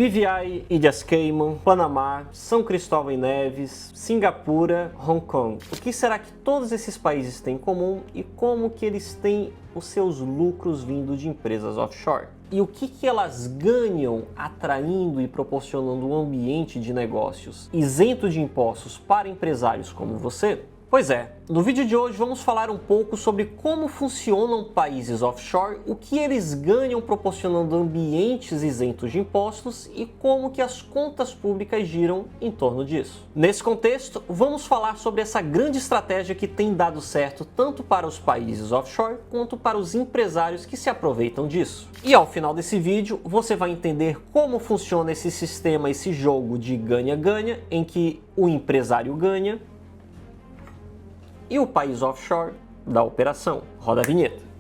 BVI, Ilhas Cayman, Panamá, São Cristóvão e Neves, Singapura, Hong Kong. O que será que todos esses países têm em comum e como que eles têm os seus lucros vindo de empresas offshore? E o que elas ganham atraindo e proporcionando um ambiente de negócios isento de impostos para empresários como você? Pois é, no vídeo de hoje vamos falar um pouco sobre como funcionam países offshore, o que eles ganham proporcionando ambientes isentos de impostos e como que as contas públicas giram em torno disso. Nesse contexto, vamos falar sobre essa grande estratégia que tem dado certo tanto para os países offshore quanto para os empresários que se aproveitam disso. E ao final desse vídeo, você vai entender como funciona esse sistema, esse jogo de ganha-ganha, em que o empresário ganha e o país offshore da operação. Roda a vinheta.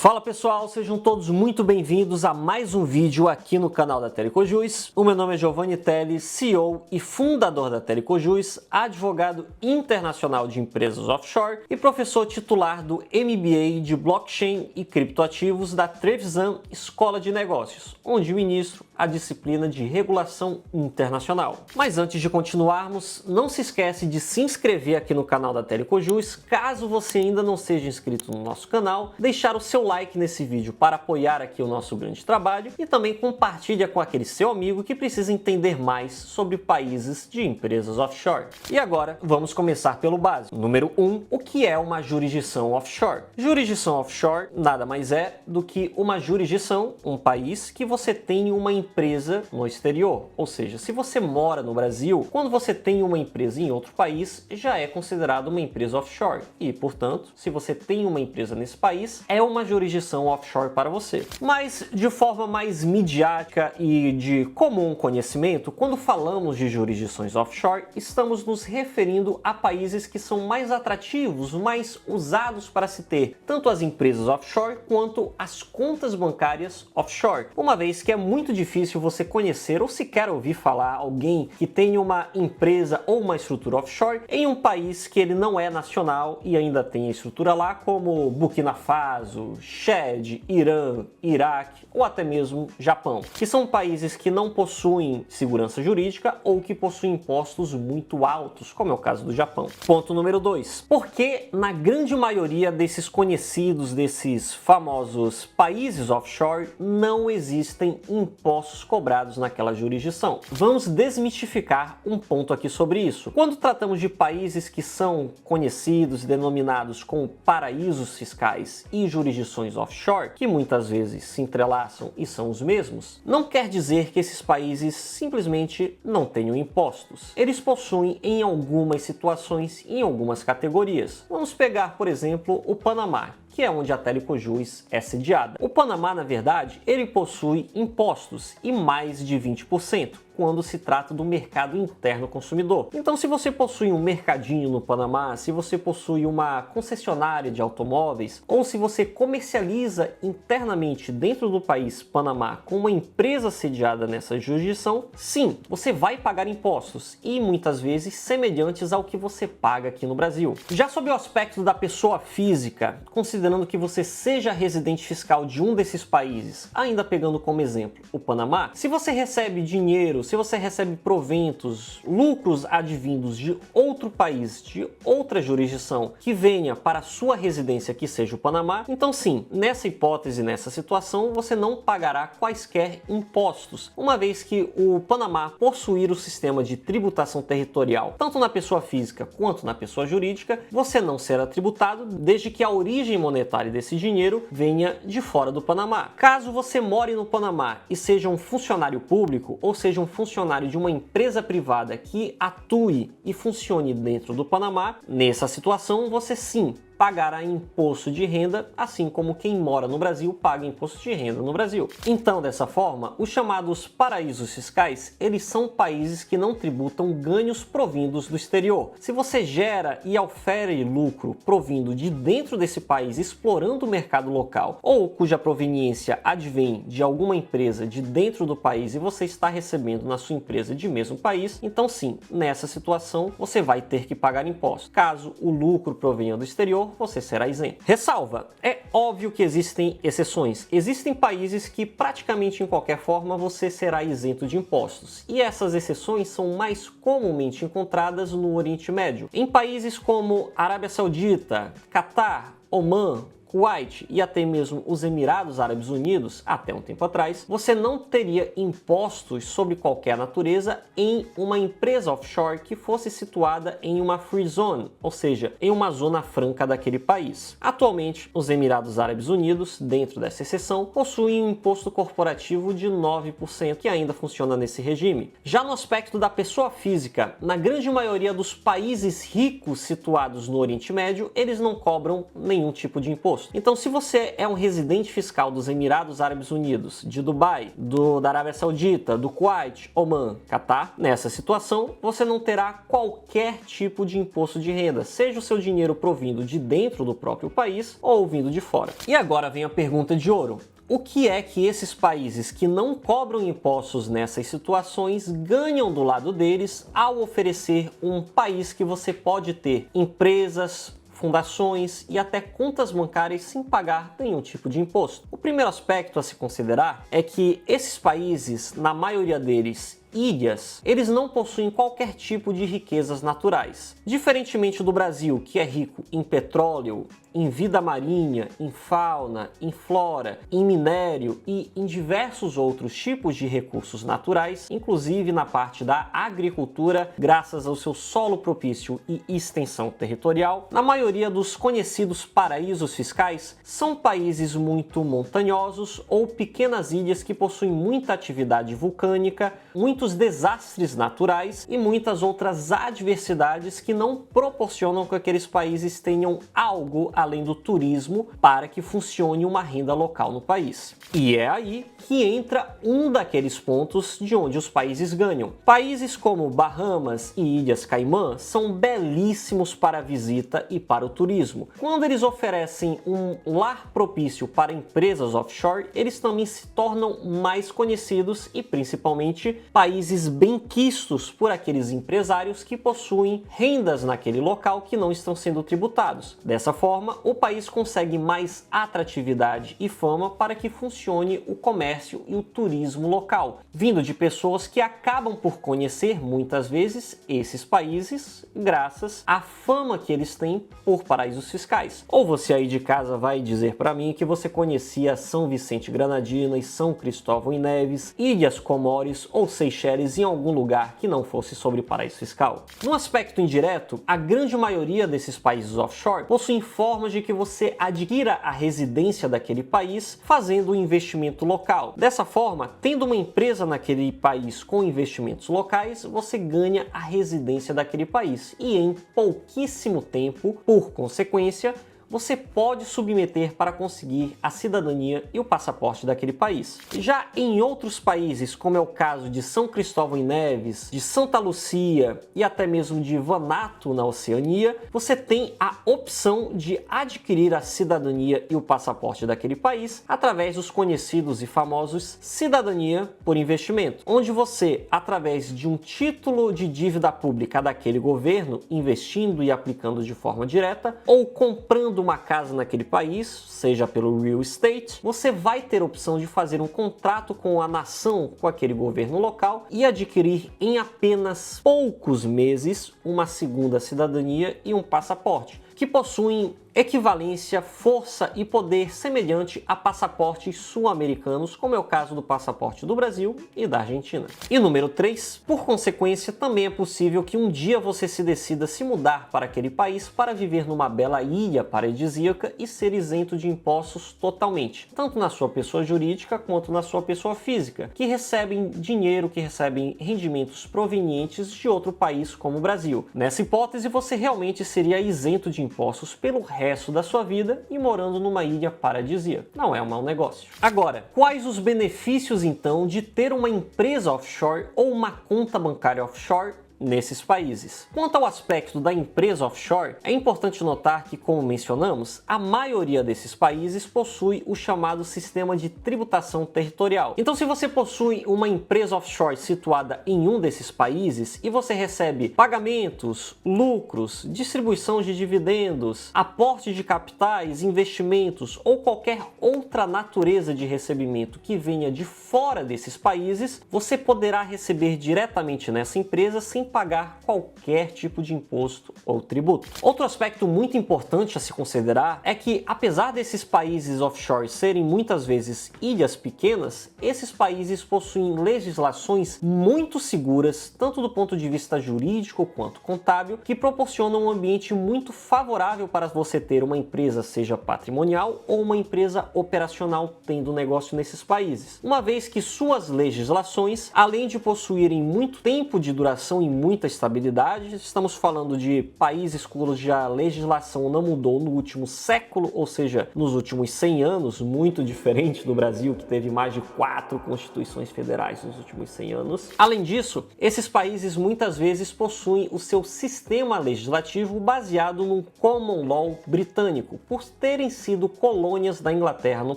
Fala pessoal, sejam todos muito bem-vindos a mais um vídeo aqui no canal da Telecojus. O meu nome é Giovanni Telli, CEO e fundador da Telecojus, advogado internacional de empresas offshore e professor titular do MBA de Blockchain e Criptoativos da Trevisan Escola de Negócios, onde ministro a disciplina de Regulação Internacional. Mas antes de continuarmos, não se esquece de se inscrever aqui no canal da Telecojus, caso você ainda não seja inscrito no nosso canal, deixar o seu like nesse vídeo para apoiar aqui o nosso grande trabalho e também compartilha com aquele seu amigo que precisa entender mais sobre países de empresas offshore. E agora vamos começar pelo básico. Número 1, o que é uma jurisdição offshore? Jurisdição offshore nada mais é do que uma jurisdição, um país que você tem uma empresa no exterior. Ou seja, se você mora no Brasil, quando você tem uma empresa em outro país, já é considerado uma empresa offshore. E, portanto, se você tem uma empresa nesse país, é uma jurisdição offshore para você. Mas, de forma mais midiática e de comum conhecimento, quando falamos de jurisdições offshore, estamos nos referindo a países que são mais atrativos, mais usados para se ter tanto as empresas offshore quanto as contas bancárias offshore, uma vez que é muito difícil você conhecer ou sequer ouvir falar alguém que tenha uma empresa ou uma estrutura offshore em um país que ele não é nacional e ainda tem a estrutura lá, como Burkina Faso, Chad, Irã, Iraque ou até mesmo Japão, que são países que não possuem segurança jurídica ou que possuem impostos muito altos, como é o caso do Japão. Ponto número 2. Por que na grande maioria desses conhecidos, desses famosos países offshore, não existem impostos cobrados naquela jurisdição? Vamos desmistificar um ponto aqui sobre isso. Quando tratamos de países que são conhecidos e denominados como paraísos fiscais e jurisdições offshore, que muitas vezes se entrelaçam e são os mesmos, não quer dizer que esses países simplesmente não tenham impostos. Eles possuem em algumas situações, em algumas categorias. Vamos pegar, por exemplo, o Panamá, que é onde a Telecojus é sediada. O Panamá, na verdade, ele possui impostos e mais de 20%. Quando se trata do mercado interno consumidor. Então, se você possui um mercadinho no Panamá, se você possui uma concessionária de automóveis, ou se você comercializa internamente dentro do país Panamá com uma empresa sediada nessa jurisdição, sim, você vai pagar impostos e muitas vezes semelhantes ao que você paga aqui no Brasil. Já sob o aspecto da pessoa física, considerando que você seja residente fiscal de um desses países, ainda pegando como exemplo o Panamá, se você recebe dinheiro, se você recebe proventos, lucros advindos de outro país, de outra jurisdição, que venha para a sua residência que seja o Panamá, então sim, nessa hipótese, nessa situação, você não pagará quaisquer impostos, uma vez que o Panamá possuir o sistema de tributação territorial, tanto na pessoa física quanto na pessoa jurídica, você não será tributado desde que a origem monetária desse dinheiro venha de fora do Panamá. Caso você more no Panamá e seja um funcionário público, ou seja um funcionário de uma empresa privada que atue e funcione dentro do Panamá, nessa situação você sim pagará imposto de renda, assim como quem mora no Brasil paga imposto de renda no Brasil. Então, dessa forma, os chamados paraísos fiscais, eles são países que não tributam ganhos provindos do exterior. Se você gera e ofere lucro provindo de dentro desse país, explorando o mercado local, ou cuja proveniência advém de alguma empresa de dentro do país e você está recebendo na sua empresa de mesmo país, então sim, nessa situação você vai ter que pagar imposto. Caso o lucro provenha do exterior, você será isento. Ressalva, é óbvio que existem exceções. Existem países que praticamente em qualquer forma você será isento de impostos. E essas exceções são mais comumente encontradas no Oriente Médio. Em países como Arábia Saudita, Catar, Omã, Kuwait e até mesmo os Emirados Árabes Unidos, até um tempo atrás, você não teria impostos sobre qualquer natureza em uma empresa offshore que fosse situada em uma free zone, ou seja, em uma zona franca daquele país. Atualmente, os Emirados Árabes Unidos, dentro dessa exceção, possuem um imposto corporativo de 9%, que ainda funciona nesse regime. Já no aspecto da pessoa física, na grande maioria dos países ricos situados no Oriente Médio, eles não cobram nenhum tipo de imposto. Então, se você é um residente fiscal dos Emirados Árabes Unidos, de Dubai, da Arábia Saudita, do Kuwait, Omã, Catar, nessa situação, você não terá qualquer tipo de imposto de renda, seja o seu dinheiro provindo de dentro do próprio país ou vindo de fora. E agora vem a pergunta de ouro. O que é que esses países que não cobram impostos nessas situações ganham do lado deles ao oferecer um país que você pode ter empresas, fundações e até contas bancárias sem pagar nenhum tipo de imposto? O primeiro aspecto a se considerar é que esses países, na maioria deles, ilhas, eles não possuem qualquer tipo de riquezas naturais. Diferentemente do Brasil, que é rico em petróleo, em vida marinha, em fauna, em flora, em minério e em diversos outros tipos de recursos naturais, inclusive na parte da agricultura, graças ao seu solo propício e extensão territorial, na maioria dos conhecidos paraísos fiscais são países muito montanhosos ou pequenas ilhas que possuem muita atividade vulcânica, muitos desastres naturais e muitas outras adversidades que não proporcionam que aqueles países tenham algo além do turismo para que funcione uma renda local no país. E é aí que entra um daqueles pontos de onde os países ganham. Países como Bahamas e Ilhas Caimã são belíssimos para a visita e para o turismo. Quando eles oferecem um lar propício para empresas offshore, eles também se tornam mais conhecidos e principalmente países benquistos por aqueles empresários que possuem rendas naquele local que não estão sendo tributados. Dessa forma, o país consegue mais atratividade e fama para que funcione o comércio e o turismo local, vindo de pessoas que acabam por conhecer muitas vezes esses países graças à fama que eles têm por paraísos fiscais. Ou você aí de casa vai dizer para mim que você conhecia São Vicente Granadinas, São Cristóvão e Neves, Ilhas Comores ou Seychelles em algum lugar que não fosse sobre paraíso fiscal. No aspecto indireto, a grande maioria desses países offshore possuem formas de que você adquira a residência daquele país fazendo um investimento local. Dessa forma, tendo uma empresa naquele país com investimentos locais, você ganha a residência daquele país e em pouquíssimo tempo, por consequência, você pode submeter para conseguir a cidadania e o passaporte daquele país. Já em outros países, como é o caso de São Cristóvão e Neves, de Santa Lucia e até mesmo de Vanuatu na Oceania, você tem a opção de adquirir a cidadania e o passaporte daquele país através dos conhecidos e famosos cidadania por investimento, onde você, através de um título de dívida pública daquele governo, investindo e aplicando de forma direta, ou comprando uma casa naquele país, seja pelo real estate, você vai ter a opção de fazer um contrato com a nação, com aquele governo local e adquirir em apenas poucos meses uma segunda cidadania e um passaporte, que possuem equivalência, força e poder semelhante a passaportes sul-americanos, como é o caso do passaporte do Brasil e da Argentina. E número 3, por consequência, também é possível que um dia você se decida se mudar para aquele país para viver numa bela ilha paradisíaca e ser isento de impostos totalmente, tanto na sua pessoa jurídica quanto na sua pessoa física, que recebem dinheiro, que recebem rendimentos provenientes de outro país como o Brasil. Nessa hipótese, você realmente seria isento de impostos pelo resto da sua vida e morando numa ilha paradisíaca. Não é um mau negócio. Agora, quais os benefícios então de ter uma empresa offshore ou uma conta bancária offshore nesses países? Quanto ao aspecto da empresa offshore, é importante notar que, como mencionamos, a maioria desses países possui o chamado sistema de tributação territorial. Então, se você possui uma empresa offshore situada em um desses países e você recebe pagamentos, lucros, distribuição de dividendos, aporte de capitais, investimentos ou qualquer outra natureza de recebimento que venha de fora desses países, você poderá receber diretamente nessa empresa sem pagar qualquer tipo de imposto ou tributo. Outro aspecto muito importante a se considerar é que, apesar desses países offshore serem muitas vezes ilhas pequenas, esses países possuem legislações muito seguras, tanto do ponto de vista jurídico quanto contábil, que proporcionam um ambiente muito favorável para você ter uma empresa, seja patrimonial ou uma empresa operacional tendo negócio nesses países, uma vez que suas legislações, além de possuírem muito tempo de duração e muita estabilidade, estamos falando de países cuja legislação não mudou no último século, ou seja, nos últimos 100 anos, muito diferente do Brasil, que teve mais de 4 constituições federais nos últimos 100 anos. Além disso, esses países muitas vezes possuem o seu sistema legislativo baseado no Common Law britânico, por terem sido colônias da Inglaterra no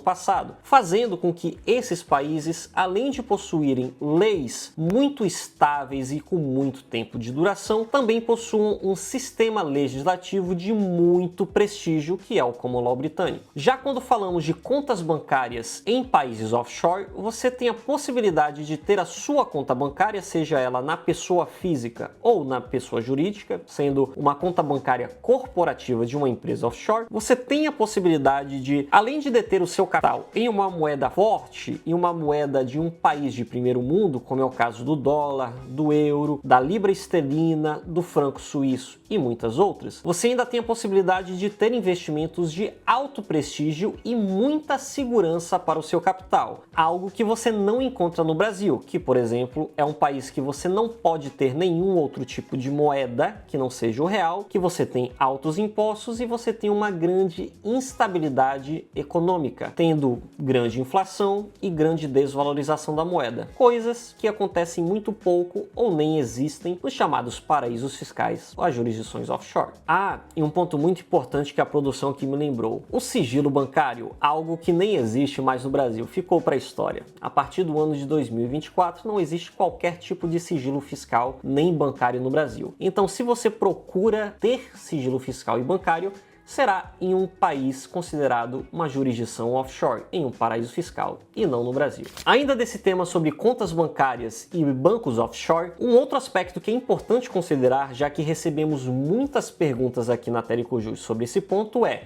passado, fazendo com que esses países, além de possuírem leis muito estáveis e com muito tempo de duração, também possuam um sistema legislativo de muito prestígio, que é o Common Law britânico. Já quando falamos de contas bancárias em países offshore, você tem a possibilidade de ter a sua conta bancária, seja ela na pessoa física ou na pessoa jurídica, sendo uma conta bancária corporativa de uma empresa offshore. Você tem a possibilidade de, além de deter o seu capital em uma moeda forte, em uma moeda de um país de primeiro mundo, como é o caso do dólar, do euro, da libra esterlina, do franco suíço e muitas outras, você ainda tem a possibilidade de ter investimentos de alto prestígio e muita segurança para o seu capital, algo que você não encontra no Brasil, que, por exemplo, é um país que você não pode ter nenhum outro tipo de moeda que não seja o real, que você tem altos impostos e você tem uma grande instabilidade econômica, tendo grande inflação e grande desvalorização da moeda, coisas que acontecem muito pouco ou nem existem nos chamados paraísos fiscais ou as jurisdições offshore. Ah, e um ponto muito importante que a produção aqui me lembrou: o sigilo bancário, algo que nem existe mais no Brasil, ficou para a história. A partir do ano de 2024 não existe qualquer tipo de sigilo fiscal nem bancário no Brasil. Então, se você procura ter sigilo fiscal e bancário, será em um país considerado uma jurisdição offshore, em um paraíso fiscal, e não no Brasil. Ainda desse tema sobre contas bancárias e bancos offshore, um outro aspecto que é importante considerar, já que recebemos muitas perguntas aqui na Telecojus sobre esse ponto, é: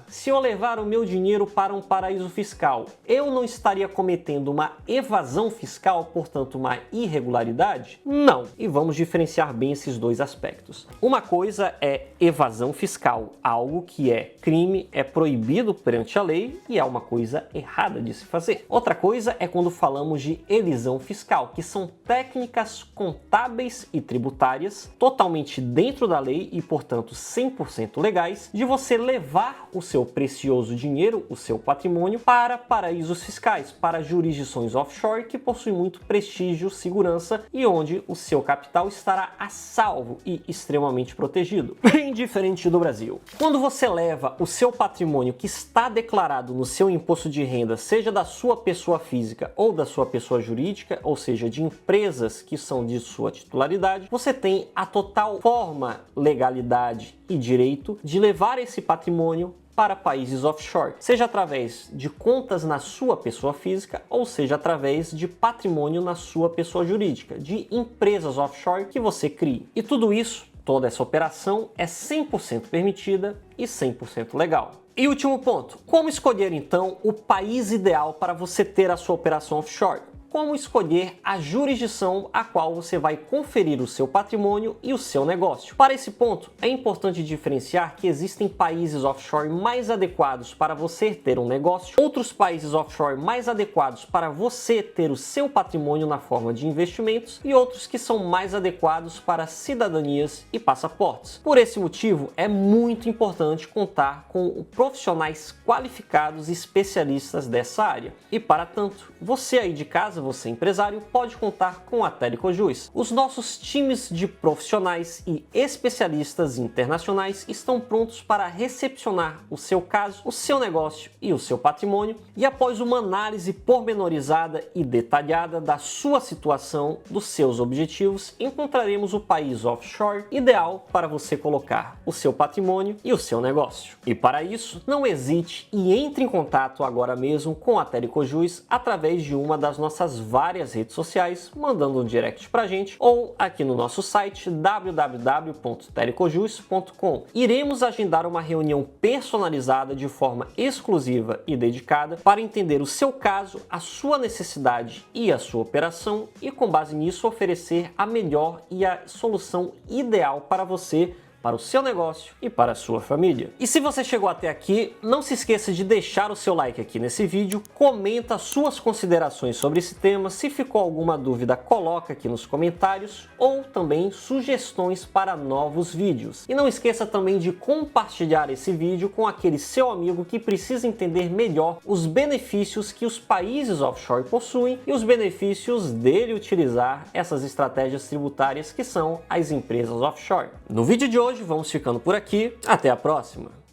se eu levar o meu dinheiro para um paraíso fiscal, eu não estaria cometendo uma evasão fiscal, portanto uma irregularidade? Não. E vamos diferenciar bem esses dois aspectos. Uma coisa é evasão fiscal, algo que é crime, é proibido perante a lei e é uma coisa errada de se fazer. Outra coisa é quando falamos de elisão fiscal, que são técnicas contábeis e tributárias totalmente dentro da lei e, portanto, 100% legais, de você levar o seu precioso dinheiro, o seu patrimônio, para paraísos fiscais, para jurisdições offshore que possuem muito prestígio, segurança e onde o seu capital estará a salvo e extremamente protegido, bem diferente do Brasil. Quando você leva o seu patrimônio que está declarado no seu imposto de renda, seja da sua pessoa física ou da sua pessoa jurídica, ou seja, de empresas que são de sua titularidade, você tem a total forma, legalidade e direito de levar esse patrimônio para países offshore, seja através de contas na sua pessoa física ou seja através de patrimônio na sua pessoa jurídica, de empresas offshore que você crie. E tudo isso, toda essa operação é 100% permitida e 100% legal. E último ponto, como escolher então o país ideal para você ter a sua operação offshore? como escolher a jurisdição a qual você vai conferir o seu patrimônio e o seu negócio. Para esse ponto, é importante diferenciar que existem países offshore mais adequados para você ter um negócio, outros países offshore mais adequados para você ter o seu patrimônio na forma de investimentos e outros que são mais adequados para cidadanias e passaportes. Por esse motivo, é muito importante contar com profissionais qualificados e especialistas dessa área. E para tanto, você aí de casa, você empresário, pode contar com a Telecojus. Os nossos times de profissionais e especialistas internacionais estão prontos para recepcionar o seu caso, o seu negócio e o seu patrimônio, e após uma análise pormenorizada e detalhada da sua situação, dos seus objetivos, encontraremos o país offshore ideal para você colocar o seu patrimônio e o seu negócio. E para isso, não hesite e entre em contato agora mesmo com a Telecojus através de uma das nossas várias redes sociais, mandando um direct pra gente ou aqui no nosso site www.telecojus.com. Iremos agendar uma reunião personalizada de forma exclusiva e dedicada para entender o seu caso, a sua necessidade e a sua operação e com base nisso oferecer a melhor e a solução ideal para você, para o seu negócio e para a sua família. E se você chegou até aqui, não se esqueça de deixar o seu like aqui nesse vídeo, comenta suas considerações sobre esse tema, se ficou alguma dúvida coloca aqui nos comentários ou também sugestões para novos vídeos. E não esqueça também de compartilhar esse vídeo com aquele seu amigo que precisa entender melhor os benefícios que os países offshore possuem e os benefícios dele utilizar essas estratégias tributárias que são as empresas offshore. No vídeo de hoje vamos ficando por aqui, até a próxima!